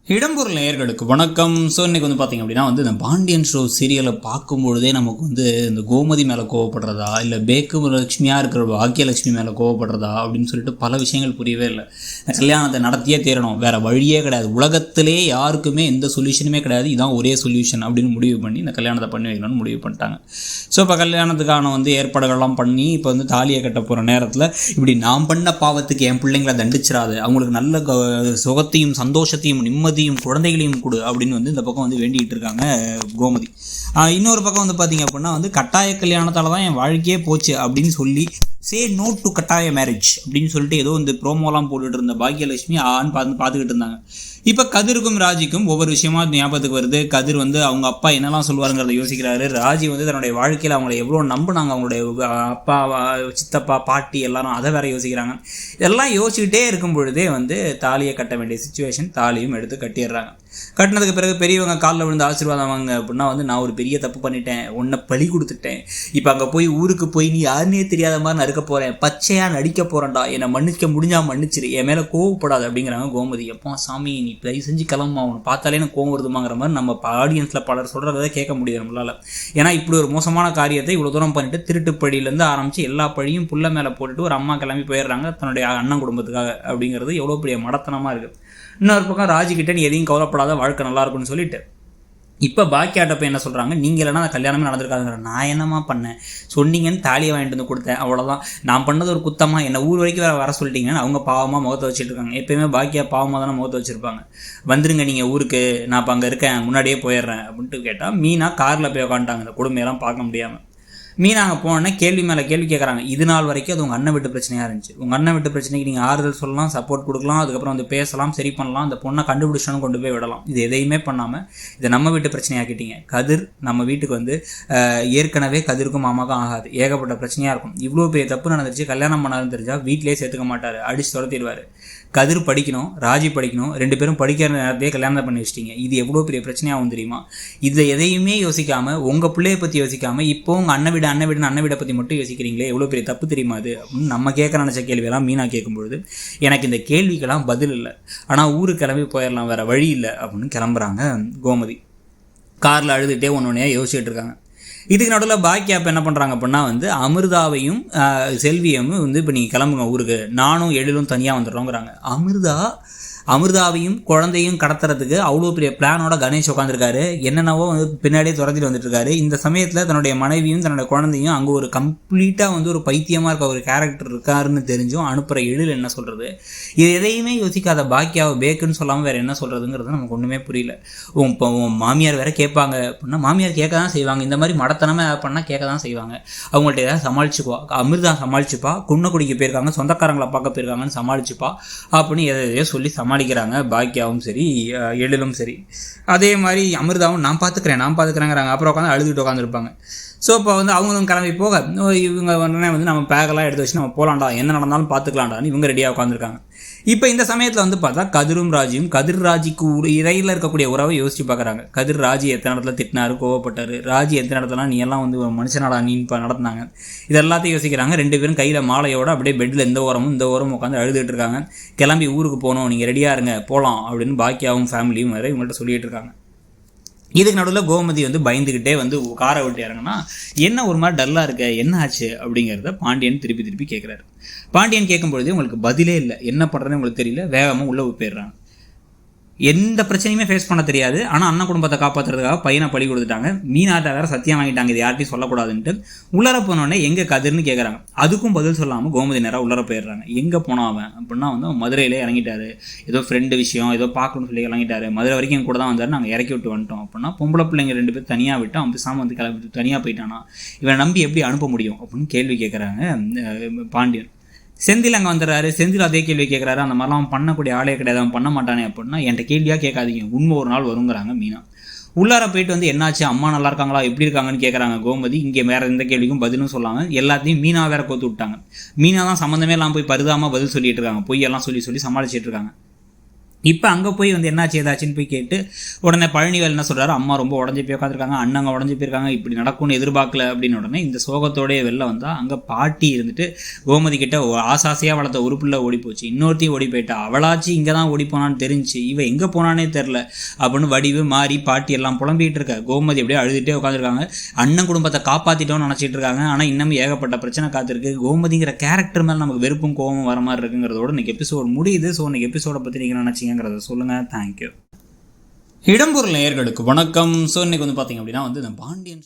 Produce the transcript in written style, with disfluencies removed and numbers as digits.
இடம்பொருள் நேயர்களுக்கு வணக்கம். ஸோ இன்றைக்கி பார்த்திங்க அப்படின்னா இந்த பாண்டியன் ஷோ சீரியலை பார்க்கும்பொழுதே நமக்கு இந்த கோமதி மேலே கோவப்படுறதா இல்லை பேக்கு லட்சுமியாக இருக்கிற பாக்கியலட்சுமி மேலே கோவப்படுறதா அப்படின்னு சொல்லிட்டு பல விஷயங்கள் புரியவே இல்லை. இந்த கல்யாணத்தை நடத்தியே தேரணும், வேறு வழியே கிடையாது, உலகத்திலே யாருக்குமே எந்த சொல்யூஷனுமே கிடையாது, இதுதான் ஒரே சொல்யூஷன் அப்படின்னு முடிவு பண்ணி இந்த கல்யாணத்தை பண்ணி வைக்கணும்னு முடிவு பண்ணிட்டாங்க. ஸோ இப்போ கல்யாணத்துக்கான ஏற்பாடுகள்லாம் பண்ணி இப்போ தாலியை கட்ட போகிற நேரத்தில் இப்படி நான் பண்ண பாவத்துக்கு என் பிள்ளைங்களை தண்டிச்சிடாது, அவங்களுக்கு நல்ல சுகத்தையும் சந்தோஷத்தையும் நிம்மதியும் குழந்தைகளையும் கொடு அப்படின்னு இந்த பக்கம் வேண்டிகிட்டு இருக்காங்க கோமதி. இன்னொரு பக்கம் பார்த்திங்க அப்படின்னா கட்டாய கல்யாணத்தால் தான் என் வாழ்க்கையே போச்சு அப்படின்னு சொல்லி சே நோ டு கட்டாய மேரேஜ் அப்படின்னு சொல்லிட்டு ஏதோ ப்ரோமோலாம் போட்டுட்டு இருந்த பாக்கியலட்சுமி பார்த்துக்கிட்டு இருந்தாங்க. இப்போ கதிருக்கும் ராஜிக்கும் ஒவ்வொரு விஷயமா ஞாபகத்துக்கு வருது. கதிர் அவங்க அப்பா என்னெல்லாம் சொல்லுவாருங்கிறத யோசிக்கிறாரு. ராஜி தன்னுடைய வாழ்க்கையில் அவங்கள எவ்வளோ நம்பினாங்க, அவங்களுடைய அப்பா சித்தப்பா பாட்டி எல்லாரும் அதை வேற யோசிக்கிறாங்க. இதெல்லாம் யோசிச்சுக்கிட்டே இருக்கும் பொழுதே தாலியை கட்ட வேண்டிய சுச்சுவேஷன். தாலியும் எடுத்து கட்டிடுறாங்க. கட்டினதுக்கு பிறகு பெரியவங்க காலில் விழுந்து ஆசீர்வாதம் வாங்க அப்படின்னா நான் ஒரு பெரிய தப்பு பண்ணிட்டேன், உன்னை பழி கொடுத்துட்டேன், இப்போ அங்கே போய் ஊருக்கு போய் நீ யாருன்னே தெரியாத மாதிரி நறுக்க போகிறேன், பச்சையாக நடிக்க போகிறேன்டா, என்னை மன்னிக்க முடிஞ்சால் மன்னிச்சிரு, என் மேலே கோவப்படாது அப்படிங்கிறாங்க கோமதி. எப்போ சாமி நீ தயவு செஞ்சு கிளம்புமா, அவனை பார்த்தாலே எனக்கு கோவம் வருதுமாங்கிற மாதிரி நம்ம ஆடியன்ஸில் பலர் சொல்கிறத கேட்க முடியாது நம்மளால். ஏன்னா இப்படி ஒரு மோசமான காரியத்தை இவ்வளோ தூரம் பண்ணிட்டு திருட்டு பழியிலேருந்து ஆரம்பித்து எல்லா பழியும் புள்ள மேலே போட்டுட்டு ஒரு அம்மா கிளம்பி போயிடுறாங்க தன்னுடைய அண்ணன் குடும்பத்துக்காக. அப்படிங்கிறது எவ்வளோ பெரிய மடத்தனமாக இருக்குது. இன்னொரு பக்கம் ராஜிக்கிட்ட நீ எதையும் கவலைப்படாத, வாழ்க்கை நல்லா இருக்குன்னு சொல்லிட்டு இப்போ பாக்கியாட்ட போய் என்ன சொல்கிறாங்க, நீங்கள் இல்லைனா அந்த கல்யாணமே நடந்திருக்காதுங்கிற. நான் என்னமா பண்ணேன், சொன்னீங்கன்னு தாலியை வாங்கிட்டு வந்து கொடுத்தேன், அவ்வளோதான், நான் பண்ணது ஒரு குத்தமாக என்ன ஊர் வரைக்கும் வர சொல்லிட்டீங்கன்னு அவங்க பாவமாக முகத்தை வச்சுட்டு இருக்காங்க. எப்போயுமே பாக்கியா பாவமாக தானே முகத்தை வச்சுருப்பாங்க. வந்துருங்க நீங்கள் ஊருக்கு, நான் இப்போ அங்கே இருக்கேன், முன்னாடியே போயிடுறேன் அப்படின்ட்டு கேட்டால் மீனா காரில் போய் உட்காந்துட்டாங்க இந்த கொடுமையெல்லாம் பார்க்க முடியாமல். மீனா அங்கே போனோன்னே கேள்வி மேலே கேள்வி கேட்குறாங்க. இது நாள் வரைக்கும் அது உங்கள் அண்ணன் வீட்டு பிரச்சனையாக இருந்துச்சு, உங்கள் அண்ணன் வீட்டு பிரச்சனைக்கு நீங்கள் ஆறுதல் சொல்லலாம், சப்போர்ட் கொடுக்கலாம், அதுக்கப்புறம் பேசலாம், சரி பண்ணலாம், அந்த பொண்ணை கண்டுபிடிச்சாலும் கொண்டு போய் விடலாம். இது எதையுமே பண்ணாமல் இதை நம்ம வீட்டு பிரச்சனையாக்கிட்டீங்க. கதிர் நம்ம வீட்டுக்கு ஏற்கனவே கதிருக்கும் மாமாக்கும் ஆகாது, ஏகப்பட்ட பிரச்சனையாக இருக்கும். இவ்வளோ பெரிய தப்பு நடந்துச்சு, கல்யாணம் பண்ணாருன்னு தெரிஞ்சால் வீட்டிலே சேர்த்துக்க மாட்டார், அடிச்சு துரத்திடுவார். கதிர் படிக்கணும், ராஜி படிக்கணும், ரெண்டு பேரும் படிக்கிற நேரத்தையே கல்யாணம் பண்ணி வச்சிட்டிங்க. இது எவ்வளோ பெரிய பிரச்சனையாகும் தெரியுமா? இதை எதையுமே யோசிக்காமல், உங்கள் பிள்ளையை பற்றி யோசிக்காமல், இப்போ உங்கள் அண்ணன் வீடை பற்றி மட்டும் யோசிக்கிறீங்களே, எவ்வளோ பெரிய தப்பு தெரியுமா அது அப்படின்னு நம்ம கேட்க நினச்ச கேள்வியெல்லாம் மீனா கேட்கும்பொழுது எனக்கு இந்த கேள்விக்கெல்லாம் பதில் இல்லை, ஆனால் ஊருக்கு கிளம்பி போயிடலாம், வேறு வழி இல்லை அப்படின்னு கிளம்புறாங்க கோமதி. காரில் அழுதுகிட்டே ஒன்று யோசிச்சுட்டு இருக்காங்க. இதுக்கு நடுவில் பாக்கியா இப்போ என்ன பண்ணுறாங்க அப்படின்னா அமிர்தாவையும் செல்வியும் இப்போ நீங்கள் கிளம்புங்க ஊருக்கு, நானும் எழிலும் தனியாக வந்துடுறோங்கிறாங்க. அமிர்தாவையும் குழந்தையும் கடத்துறதுக்கு அவ்வளோ பெரிய பிளானோட கணேஷ் உட்காந்துருக்காரு. என்னென்னவோ பின்னாடியே துரத்திட்டு வந்துட்டுருக்காரு. இந்த சமயத்தில் தன்னுடைய மனைவியும் தன்னுடைய குழந்தையும் அங்கே ஒரு கம்ப்ளீட்டாக ஒரு பைத்தியமாக இருக்க ஒரு கேரக்டர் இருக்காருன்னு தெரிஞ்சும் அனுப்புகிற எழில் என்ன சொல்கிறது? இது எதையுமே யோசிக்காத பாக்கியாவை பேக்குன்னு சொல்லாமல் வேறு என்ன சொல்கிறதுங்கிறது நமக்கு ஒன்றுமே புரியல. இப்போ உன் மாமியார் வேறு கேட்பாங்க அப்படின்னா மாமியார் கேட்க தான் செய்வாங்க, இந்த மாதிரி மடத்தனமாக ஏதாவது பண்ணால் கேட்க தான் செய்வாங்க. அவங்கள்ட்ட ஏதாவது சமாளிச்சுக்குவா, அமிர்தா சமாளிச்சுப்பா, குடிக்க போயிருக்காங்க, சொந்தக்காரங்களை பார்க்க போயிருக்காங்கன்னு சமாளிச்சுப்பா அப்படின்னு எதையோ சொல்லி சமாளிக்கிறாங்க பாக்கியாவும் சரி எழிலும் சரி. அதே மாதிரி அமிர்தாவும் நான் பார்த்துக்கிறேங்கிறாங்க. அப்புறம் உட்காந்து அழுதுகிட்டு உட்காந்துருப்பாங்க. ஸோ இப்போ அவங்களும் கிளம்பி போக இவங்க நம்ம பேக்கெல்லாம் எடுத்து வச்சு நம்ம போகலாண்டா, என்ன நடந்தாலும் பார்த்துக்கலாண்டான்னு இவங்க ரெடியாக உட்காந்துருக்காங்க. இப்போ இந்த சமயத்தில் பார்த்தா கதிரும் ராஜியும் கதிர் ராஜிக்கு இடையில் இருக்கக்கூடிய உறவை யோசிச்சு பார்க்குறாங்க. கதிர் ராஜி எத்தனை இடத்துல திட்டினாரு, கோவப்பட்டார், ராஜி எத்தனை இடத்துல நீ எல்லாம் ஒரு மனுஷனாடா நீ இப்போ நடத்தினாங்க, இது எல்லாத்தையும் யோசிக்கிறாங்க. ரெண்டு பேரும் கையில் மாலையோடு அப்படியே பெட்டில் இந்த ஓரமும் உட்காந்து அழுதுகிட்டு இருக்காங்க. கிளம்பி ஊருக்கு போகணும், நீங்கள் ரெடியாக இருங்க போகலாம் அப்படின்னு பாக்கியாவும் ஃபேமிலியும் வேறு இவங்கள்ட்ட சொல்லிகிட்டு இருக்காங்க. இதுக்கு நடுவில் கோமதி பயந்துக்கிட்டே காரை விட்டு இறங்கினா என்ன ஒரு மாதிரி டல்லாக இருக்க, என்ன ஆச்சு அப்படிங்கிறத பாண்டியன் திருப்பி கேட்குறாரு. பாண்டியன் கேட்கும்பொழுது உங்களுக்கு பதிலே இல்லை, என்ன பண்ணுறதுன்னு உங்களுக்கு தெரியல, வேகமாக உள்ளே போயிடுறாங்க. எந்த பிரச்சனையுமே ஃபேஸ் பண்ண தெரியாது, ஆனால் அண்ணன் குடும்பத்தை காப்பாற்றுறதுக்காக பையனை பழி கொடுத்துட்டாங்க. மீனாட்ட வேறு சத்தியம் வாங்கிட்டாங்க இது யார்ட்டையும் சொல்லக்கூடாதுன்ட்டு. உள்ளர போனோடனே எங்கே கதிர்னு கேட்குறாங்க. அதுக்கும் பதில் சொல்லாமல் கோமதி நேராக உள்ளர போயிடுறாங்க. எங்கே போனோம் அவன் அப்படின்னா அவன் மதுரையிலே இறங்கிட்டாரு, ஏதோ ஃப்ரெண்டு விஷயம் ஏதோ பார்க்கணும்னு சொல்லி இறங்கிட்டாரு, மதுரை வரைக்கும் கூட தான் வந்தார், நாங்கள் இறக்கி விட்டு வந்துட்டோம் அப்படின்னா பொம்பளை பிள்ளைங்க ரெண்டு பேர் தனியாக விட்டு அவன் பேசாமல் கிளம்பி தனியாக போயிட்டானா, இவனை நம்பி எப்படி அனுப்ப முடியும் அப்படின்னு கேள்வி கேட்குறாங்க பாண்டியன். செந்தில் அங்கே வந்துடுறாரு. செந்தில் அதே கேள்வி கேட்குறாரு. அந்த மாதிரிலாம் அவன் பண்ணக்கூடிய ஆளே கிடையாது, அவன் பண்ண மாட்டானே அப்படின்னா என்கிட்ட கேள்வியாக கேட்காதீங்க, உண்மை ஒரு நாள் வருங்கிறாங்க மீனா. உள்ளார போயிட்டு என்னாச்சு, அம்மா நல்லா இருக்காங்களா, எப்படி இருக்காங்கன்னு கேட்குறாங்க கோமதி. இங்கே வேறு எந்த கேள்விக்கும் பதிலும் சொல்லாமல் எல்லாத்தையும் மீனா வேற கோத்து விட்டாங்க. மீனா தான் சம்மந்தமே எல்லாம் போய் பருதாமல் பதில் சொல்லிட்டு இருக்காங்க, பொய்யெல்லாம் சொல்லி சமாளிச்சுட்டு இருக்காங்க. இப்போ அங்கே போய் வந்து என்னாச்சு ஏதாச்சுன்னு போய் கேட்டு உடனே பழனிவேல் என்ன சொல்கிறாரு, அம்மா ரொம்ப உடஞ்சி போய் உட்காந்துருக்காங்க, அண்ணங்க உடஞ்சி போயிருக்காங்க, இப்படி நடக்கும்னு எதிர்பார்க்கல அப்படின்னு உடனே இந்த சோகத்தோடைய வெளில வந்தால் அங்கே பாட்டி இருந்துட்டு கோமதி கிட்ட ஆசாசையாக வளர்த்த உறுப்புள்ள ஓடி போச்சு, இன்னொருத்தையும் ஓடி போயிட்டா, அவளாச்சு இங்கே தான் ஓடி போனான்னு தெரிஞ்சு இவன் எங்கே போனானே தெரில அப்படின்னு வடிவு மாறி பாட்டி எல்லாம் புலம்பிகிட்டு இருக்க. கோமதி அப்படியே அழுதுகிட்டே உட்காந்துருக்காங்க. அண்ணன் குடும்பத்தை காப்பாற்றிட்டோன்னு நினச்சிட்டு இருக்காங்க. ஆனால் இன்னும் ஏகப்பட்ட பிரச்சனை காத்திருக்கு. கோமதிங்கிற கேரக்டர் மேலே நமக்கு வெறுப்பும் கோபமும் வர மாதிரி இருக்குங்கிறதோட இன்னைக்கு எபிசோட் முடியுது. ஸோ இன்னைக்கு எபிசோடை பற்றி நீங்கள் நினச்சிங்கிறத சொல்லுங்கள். தேங்க்யூ. இடம்பொருள் நேயர்களுக்கு வணக்கம். ஸோ இன்னைக்கு வந்து பார்த்தீங்க அப்படின்னா வந்து இந்த பாண்டியன்